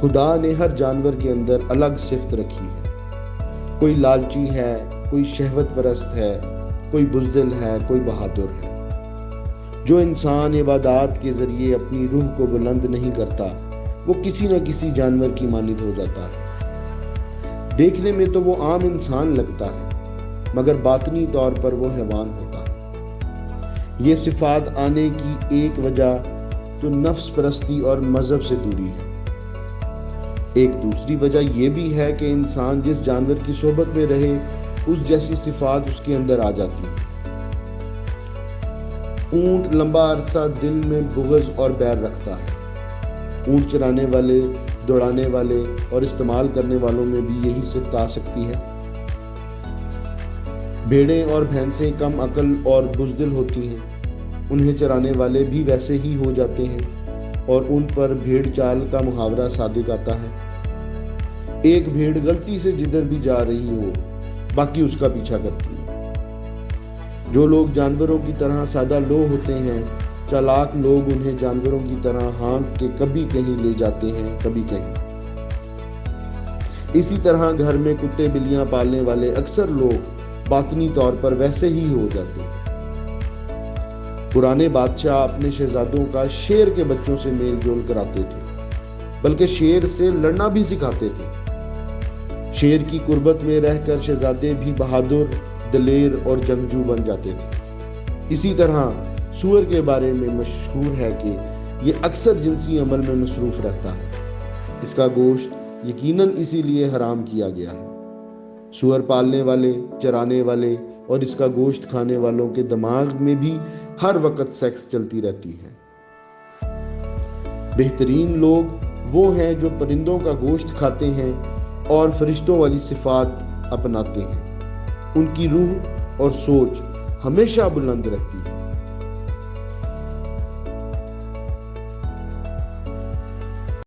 خدا نے ہر جانور کے اندر الگ صفت رکھی ہے۔ کوئی لالچی ہے، کوئی شہوت پرست ہے، کوئی بزدل ہے، کوئی بہادر ہے۔ جو انسان عبادات کے ذریعے اپنی روح کو بلند نہیں کرتا، وہ کسی نہ کسی جانور کی مانند ہو جاتا ہے۔ دیکھنے میں تو وہ عام انسان لگتا ہے، مگر باطنی طور پر وہ حیوان ہوتا ہے۔ یہ صفات آنے کی ایک وجہ تو نفس پرستی اور مذہب سے دوری ہے۔ ایک دوسری وجہ یہ بھی ہے کہ انسان جس جانور کی صحبت میں رہے، اس جیسی صفات اس کے اندر آ جاتی ہیں۔ اونٹ لمبا عرصہ دل میں بغض اور بیر رکھتا ہے۔ اونٹ چرانے والے، دوڑانے والے اور استعمال کرنے والوں میں بھی یہی صفت آ سکتی ہے۔ بھیڑیں اور بھینسیں کم عقل اور بزدل ہوتی ہیں، انہیں چرانے والے بھی ویسے ہی ہو جاتے ہیں، اور ان پر بھیڑ چال کا محاورہ صادق آتا ہے۔ ایک بھیڑ غلطی سے جدھر بھی جا رہی ہو، باقی اس کا پیچھا کرتی ہے۔ جو لوگ جانوروں کی طرح سادہ لو ہوتے ہیں، چالاک لوگ انہیں جانوروں کی طرح ہانک کے کبھی کہیں لے جاتے ہیں، کبھی کہیں۔ اسی طرح گھر میں کتے بلیاں پالنے والے اکثر لوگ باطنی طور پر ویسے ہی ہو جاتے ہیں۔ پرانے بادشاہ اپنے شہزادوں کا شیر کے بچوں سے میل جول کراتے تھے، بلکہ شیر سے لڑنا بھی سکھاتے تھے۔ شیر کی قربت میں رہ کر شہزادے بھی بہادر، دلیر اور جنگجو بن جاتے تھے۔ اسی طرح سور کے بارے میں مشہور ہے کہ یہ اکثر جنسی عمل میں مصروف رہتا ہے۔ اس کا گوشت یقیناً اسی لیے حرام کیا گیا ہے۔ سور پالنے والے، چرانے والے اور اس کا گوشت کھانے والوں کے دماغ میں بھی ہر وقت سیکس چلتی رہتی ہے۔ بہترین لوگ وہ ہیں جو پرندوں کا گوشت کھاتے ہیں اور فرشتوں والی صفات اپناتے ہیں۔ ان کی روح اور سوچ ہمیشہ بلند رہتی ہے۔